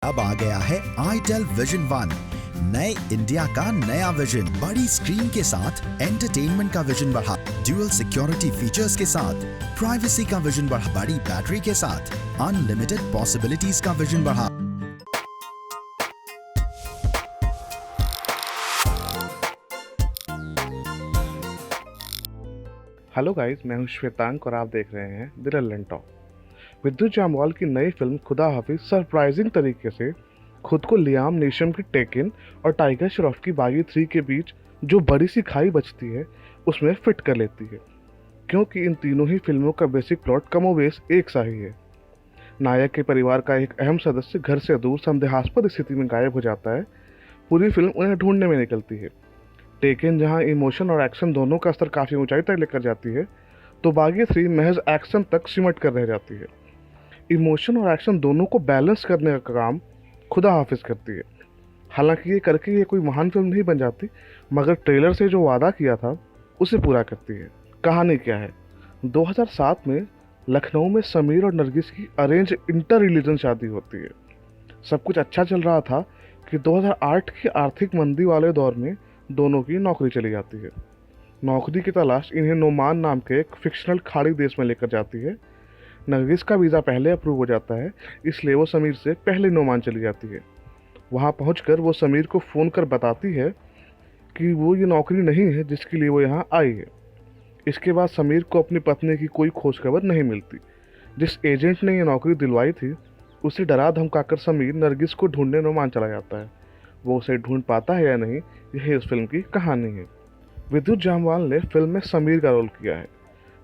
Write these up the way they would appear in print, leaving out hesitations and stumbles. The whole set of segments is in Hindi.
अब आ गया है आईटेल विजन वन, नए इंडिया का नया विजन। बड़ी स्क्रीन के साथ एंटरटेनमेंट का विजन बढ़ा, ड्यूअल सिक्योरिटी फीचर्स के साथ प्राइवेसी का विजन बढ़ा, बड़ी बैटरी के साथ अनलिमिटेड पॉसिबिलिटीज का विजन बढ़ा। हेलो गाइस, मैं हूं श्वेतांक और आप देख रहे हैं द रेलेवेंट टॉक। विद्युत जामवाल की नई फिल्म खुदा हाफिज सरप्राइजिंग तरीके से खुद को लियाम नीशम की टेकन और टाइगर श्रॉफ की बागी 3 के बीच जो बड़ी सी खाई बचती है उसमें फिट कर लेती है, क्योंकि इन तीनों ही फिल्मों का बेसिक प्लॉट कमोबेश एक सा ही है। नायक के परिवार का एक अहम सदस्य घर से दूर संदेहास्पद स्थिति में गायब हो जाता है। पूरी फिल्म उन्हें ढूंढने में निकलती है। टेकन जहां इमोशन और एक्शन दोनों का स्तर काफ़ी ऊंचाई तक लेकर जाती है, तो बागी 3 महज एक्शन तक सिमट कर रह जाती है। इमोशन और एक्शन दोनों को बैलेंस करने का काम खुदा हाफिज करती है। हालांकि ये करके ये कोई महान फिल्म नहीं बन जाती, मगर ट्रेलर से जो वादा किया था उसे पूरा करती है। कहानी क्या है? 2007 में लखनऊ में समीर और नरगिस की अरेंज इंटर रिलीजन शादी होती है। सब कुछ अच्छा चल रहा था कि 2008 की आर्थिक मंदी वाले दौर में दोनों की नौकरी चली जाती है। नौकरी की तलाश इन्हें नोमान नाम के एक फिक्शनल खाड़ी देश में लेकर जाती है। नरगिस का वीज़ा पहले अप्रूव हो जाता है, इसलिए वो समीर से पहले नोमान चली जाती है। वहाँ पहुंचकर वो समीर को फ़ोन कर बताती है कि वो ये नौकरी नहीं है जिसके लिए वो यहाँ आई है। इसके बाद समीर को अपनी पत्नी की कोई खोज खबर नहीं मिलती। जिस एजेंट ने ये नौकरी दिलवाई थी उसे डरा धमकाकर समीर नरगिस को ढूंढने नोमान चला जाता है। वो उसे ढूंढ पाता है या नहीं, यही उस फिल्म की कहानी है। विद्युत जामवाल ने फिल्म में समीर का रोल किया है।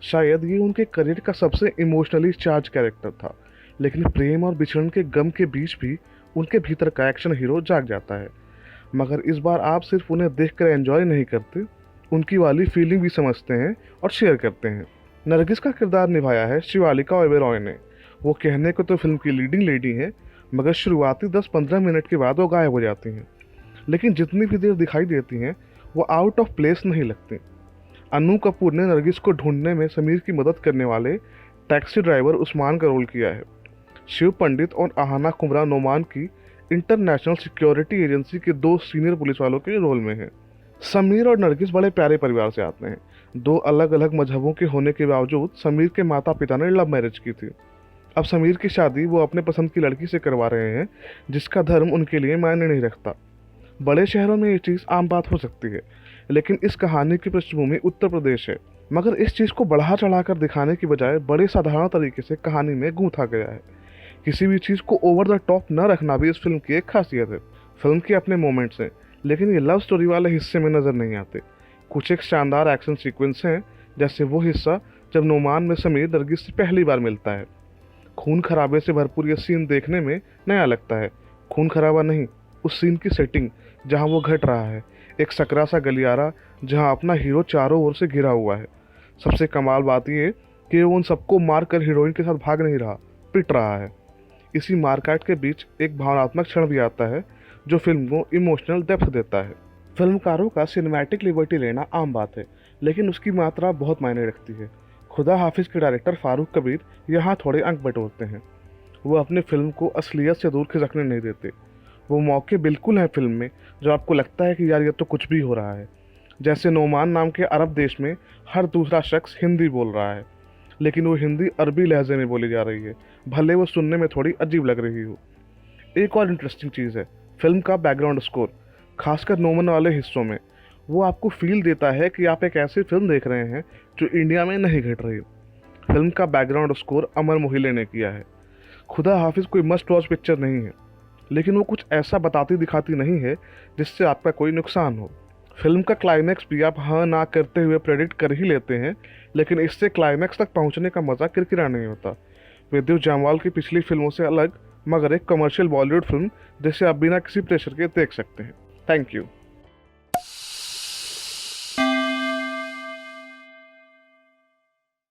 शायद ये उनके करियर का सबसे इमोशनली चार्ज कैरेक्टर था, लेकिन प्रेम और बिछड़न के गम के बीच भी उनके भीतर का एक्शन हीरो जाग जाता है। मगर इस बार आप सिर्फ उन्हें देखकर एंजॉय नहीं करते, उनकी वाली फीलिंग भी समझते हैं और शेयर करते हैं। नरगिस का किरदार निभाया है शिवालिका ओबेरॉय ने। वो कहने को तो फिल्म की लीडिंग लेडी हैं, मगर शुरुआती 10-15 मिनट के बाद वो गायब हो जाती हैं। लेकिन जितनी भी देर दिखाई देती हैं वो आउट ऑफ प्लेस नहीं लगती। अनु कपूर ने नरगिस को ढूंढने में समीर की मदद करने वाले टैक्सी ड्राइवर उस्मान का रोल किया है। शिव पंडित और आहाना कुमरा नोमान की इंटरनेशनल सिक्योरिटी एजेंसी के 2 सीनियर पुलिस वालों के रोल में हैं। समीर और नरगिस बड़े प्यारे परिवार से आते हैं। 2 अलग अलग मजहबों के होने के बावजूद समीर के माता पिता ने लव मैरिज की थी। अब समीर की शादी वो अपने पसंद की लड़की से करवा रहे हैं, जिसका धर्म उनके लिए मायने नहीं रखता। बड़े शहरों में ये चीज़ आम बात हो सकती है, लेकिन इस कहानी की पृष्ठभूमि उत्तर प्रदेश है। मगर इस चीज़ को बढ़ा चढ़ाकर दिखाने की बजाय बड़े साधारण तरीके से कहानी में गूंथा गया है। किसी भी चीज़ को ओवर द टॉप न रखना भी इस फिल्म की एक खासियत है। फिल्म के अपने मोमेंट्स हैं, लेकिन ये लव स्टोरी वाले हिस्से में नज़र नहीं आते। कुछ एक शानदार एक्शन सीक्वेंस हैं, जैसे वो हिस्सा जब नोमान में समीर नरगिस से पहली बार मिलता है। खून खराबे से भरपूर ये सीन देखने में नया लगता है। खून खराबा नहीं, उस सीन की सेटिंग जहां वो घट रहा है, एक सकरा सा गलियारा जहां अपना हीरो चारों ओर से घिरा हुआ है। सबसे कमाल बात ये कि वो उन सबको मारकर हीरोइन के साथ भाग नहीं रहा, पिट रहा है। इसी मारकाट के बीच एक भावनात्मक क्षण भी आता है जो फिल्म को इमोशनल डेप्थ देता है। फिल्मकारों का सिनेमैटिक लिबर्टी लेना आम बात है, लेकिन उसकी मात्रा बहुत मायने रखती है। खुदा हाफिज के डायरेक्टर फारूक कबीर यहाँ थोड़े अंक बटोरते हैं। वो अपने फिल्म को असलियत से दूर खिसकने नहीं देते। वो मौके बिल्कुल हैं फिल्म में जो आपको लगता है कि यार ये तो कुछ भी हो रहा है। जैसे नोमान नाम के अरब देश में हर दूसरा शख्स हिंदी बोल रहा है, लेकिन वो हिंदी अरबी लहजे में बोली जा रही है, भले वो सुनने में थोड़ी अजीब लग रही हो। एक और इंटरेस्टिंग चीज़ है फिल्म का बैकग्राउंड स्कोर, खासकर नोमान वाले हिस्सों में। वो आपको फील देता है कि आप एक ऐसी फिल्म देख रहे हैं जो इंडिया में नहीं घट रही। फिल्म का बैकग्राउंड स्कोर अमर मोहिले ने किया है। खुदा हाफिज कोई मस्ट वॉच पिक्चर नहीं है, लेकिन वो कुछ ऐसा बताती दिखाती नहीं है जिससे आपका कोई नुकसान हो। फिल्म का क्लाइमैक्स भी आप हाँ ना करते हुए प्रेडिक्ट कर ही लेते हैं, लेकिन इससे क्लाइमैक्स तक पहुंचने का मज़ा किरकिरा नहीं होता। विद्युत जामवाल की पिछली फिल्मों से अलग, मगर एक कमर्शियल बॉलीवुड फिल्म जिसे आप बिना किसी प्रेशर के देख सकते हैं। Thank you.